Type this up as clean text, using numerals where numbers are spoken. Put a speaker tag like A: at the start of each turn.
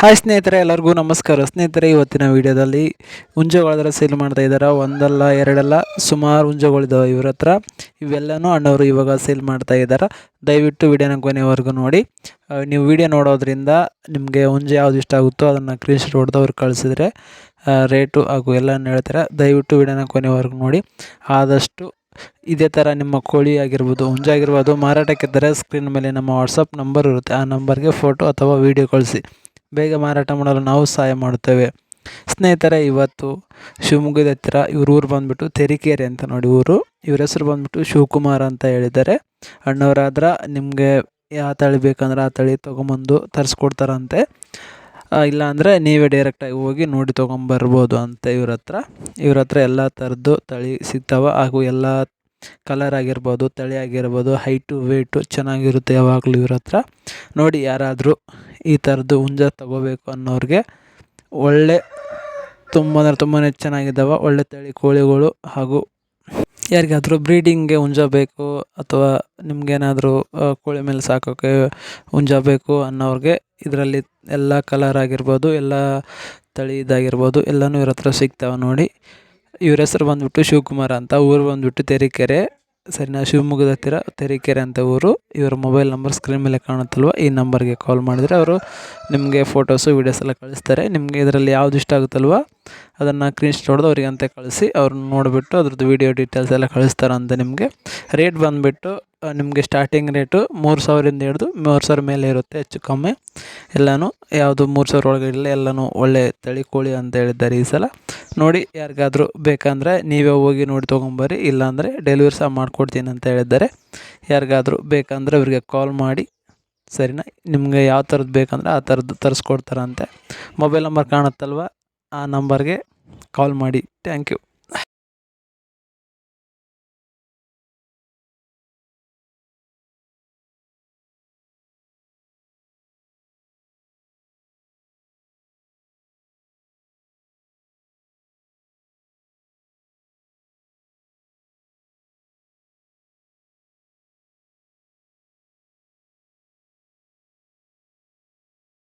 A: Hi ಸ್ನೇಹಿತರೆ, ಎಲ್ಲರಿಗೂ ನಮಸ್ಕಾರ. ಸ್ನೇಹಿತರೆ, ಇವತ್ತಿನ ವಿಡಿಯೋದಲ್ಲಿ ಹುಂಜಗಳಾದ್ರೆ ಸೇಲ್ ಮಾಡ್ತಾ ಇದ್ದಾರೆ. ಒಂದಲ್ಲ ಎರಡಲ್ಲ ಸುಮಾರು ಹುಂಜಗಳಿದ್ದಾವೆ ಇವ್ರ ಹತ್ರ. ಇವೆಲ್ಲನೂ ಅಣ್ಣವರು ಇವಾಗ ಸೇಲ್ ಮಾಡ್ತಾ ಇದ್ದಾರೆ. ದಯವಿಟ್ಟು ವಿಡಿಯೋನ ಕೊನೆವರೆಗೂ ನೋಡಿ. ನೀವು ವಿಡಿಯೋ ನೋಡೋದ್ರಿಂದ ನಿಮಗೆ ಹುಂಜ ಯಾವ್ದು ಇಷ್ಟ ಆಗುತ್ತೋ ಅದನ್ನು ಸ್ಕ್ರೀನ್ಶಾಟ್ ಹೊಡೆದು ಅವ್ರಿಗೆ ಕಳಿಸಿದ್ರೆ ರೇಟು ಹಾಗೂ ಎಲ್ಲನೂ ಹೇಳ್ತಾರೆ. ದಯವಿಟ್ಟು ವಿಡಿಯೋನ ಕೊನೆವರೆಗೂ ನೋಡಿ. ಆದಷ್ಟು ಇದೇ ಥರ ನಿಮ್ಮ ಕೋಳಿ ಆಗಿರ್ಬೋದು, ಹುಂಜ ಆಗಿರ್ಬೋದು ಮಾರಾಟಕ್ಕಿದ್ದರೆ ಸ್ಕ್ರೀನ್ ಮೇಲೆ ನಮ್ಮ ವಾಟ್ಸಪ್ ನಂಬರ್ ಇರುತ್ತೆ. ಆ ನಂಬರ್ಗೆ ಫೋಟೋ ಅಥವಾ ವಿಡಿಯೋ ಕಳಿಸಿ. ಬೇಗ ಮಾರಾಟ ಮಾಡಲು ನಾವು ಸಹಾಯ ಮಾಡುತ್ತೇವೆ. ಸ್ನೇಹಿತರೆ, ಇವತ್ತು ಶಿವಮೊಗ್ಗದ ಹತ್ತಿರ ಇವ್ರ ಊರು ಬಂದುಬಿಟ್ಟು ತೆರಿಕೇರಿ ಅಂತ ನೋಡಿ ಊರು. ಇವ್ರ ಹೆಸರು ಬಂದುಬಿಟ್ಟು ಶಿವಕುಮಾರ್ ಅಂತ ಹೇಳಿದ್ದಾರೆ. ಅಣ್ಣವರಾದ್ರೆ ನಿಮಗೆ ಯಾವ ತಳಿ ಬೇಕಂದ್ರೆ ಆ ತಳಿ ತೊಗೊಂಬಂದು ತರಿಸ್ಕೊಡ್ತಾರಂತೆ. ಇಲ್ಲಾಂದರೆ ನೀವೇ ಡೈರೆಕ್ಟಾಗಿ ಹೋಗಿ ನೋಡಿ ತೊಗೊಂಬರ್ಬೋದು ಅಂತ ಇವ್ರ ಹತ್ರ ಎಲ್ಲ ಥರದ್ದು ತಳಿ ಸಿಗ್ತಾವೆ. ಹಾಗೂ ಎಲ್ಲ ಕಲರ್ ಆಗಿರ್ಬೋದು, ತಳಿ ಆಗಿರ್ಬೋದು, ಹೈಟು ವೇಟು ಚೆನ್ನಾಗಿರುತ್ತೆ ಯಾವಾಗಲೂ ಇವ್ರ ಹತ್ರ. ನೋಡಿ, ಯಾರಾದರೂ ಈ ಥರದ್ದು ಹುಂಜ ತೊಗೋಬೇಕು ಅನ್ನೋರಿಗೆ ಒಳ್ಳೆ ತುಂಬ ಅಂದರೆ ತುಂಬಾ ಚೆನ್ನಾಗಿದ್ದಾವೆ ಒಳ್ಳೆ ತಳಿ ಕೋಳಿಗಳು. ಹಾಗೂ ಯಾರಿಗಾದರೂ ಬ್ರೀಡಿಂಗ್ಗೆ ಹುಂಜ ಬೇಕು ಅಥವಾ ನಿಮಗೇನಾದರೂ ಕೋಳಿ ಮೇಲೆ ಸಾಕೋಕ್ಕೆ ಹುಂಜ ಬೇಕು ಅನ್ನೋರಿಗೆ ಇದರಲ್ಲಿ ಎಲ್ಲ ಕಲರ್ ಆಗಿರ್ಬೋದು, ಎಲ್ಲ ತಳಿ ಇದಾಗಿರ್ಬೋದು ಎಲ್ಲನೂ ಇವ್ರ ಹತ್ರ ಸಿಗ್ತಾವೆ ನೋಡಿ. ಇವ್ರ ಹೆಸರು ಬಂದುಬಿಟ್ಟು ಶಿವಕುಮಾರ್ ಅಂತ. ಊರು ಬಂದುಬಿಟ್ಟು ತೆರಿಕೆರೆ. ಸರಿನಾ? ಶಿವಮೊಗ್ಗದ ಹತ್ತಿರ ತೆರಿಕೆರೆ ಅಂತ ಊರು. ಇವರ ಮೊಬೈಲ್ ನಂಬರ್ ಸ್ಕ್ರೀನ್ ಮೇಲೆ ಕಾಣುತ್ತಲ್ವ, ಈ ನಂಬರ್ಗೆ ಕಾಲ್ ಮಾಡಿದರೆ ಅವರು ನಿಮಗೆ ಫೋಟೋಸು ವೀಡಿಯೋಸ್ ಎಲ್ಲ ಕಳಿಸ್ತಾರೆ. ನಿಮಗೆ ಇದರಲ್ಲಿ ಯಾವ್ದು ಇಷ್ಟ ಆಗುತ್ತಲ್ವ ಅದನ್ನು ಸ್ಕ್ರೀನ್ಶಾಟ್ ಹೊಡೆದು ಅವರಿಗೆ ಅಂತ ಕಳಿಸಿ ಅವ್ರನ್ನ ನೋಡಿಬಿಟ್ಟು ಅದ್ರದ್ದು ವೀಡಿಯೋ ಡೀಟೇಲ್ಸ್ ಎಲ್ಲ ಕಳಿಸ್ತಾರಂತೆ. ನಿಮಗೆ ರೇಟ್ ಬಂದುಬಿಟ್ಟು ನಿಮಗೆ ಸ್ಟಾರ್ಟಿಂಗ್ ರೇಟು 3,000ರಿಂದ ಹಿಡಿದು 3,000 ಮೇಲೆ ಇರುತ್ತೆ, ಹೆಚ್ಚು ಕಮ್ಮಿ ಎಲ್ಲನೂ. ಯಾವುದು 3,000 ಒಳಗಡೆ ಇಲ್ಲ, ಎಲ್ಲನೂ ಒಳ್ಳೆ ತಳಿ ಕೋಳಿ ಅಂತ ಹೇಳಿದ್ದಾರೆ ಈ ಸಲ. ನೋಡಿ, ಯಾರಿಗಾದರೂ ಬೇಕಂದರೆ ನೀವೇ ಹೋಗಿ ನೋಡಿ ತೊಗೊಂಬರ್ರಿ. ಇಲ್ಲಾಂದರೆ ಡೆಲಿವರಿ ಸಹ ಮಾಡಿಕೊಡ್ತೀನಿ ಅಂತ ಹೇಳಿದ್ದಾರೆ. ಯಾರಿಗಾದರೂ ಬೇಕಂದರೆ ಅವರಿಗೆ ಕಾಲ್ ಮಾಡಿ, ಸರಿನಾ? ನಿಮಗೆ ಯಾವ ಥರದ್ದು ಬೇಕಂದರೆ ಆ ಥರದ್ದು ತರಿಸ್ಕೊಡ್ತಾರಂತೆ. ಮೊಬೈಲ್ ನಂಬರ್ ಕಾಣುತ್ತಲ್ವ, ಆ ನಂಬರ್ಗೆ ಕಾಲ್ ಮಾಡಿ. Thank you.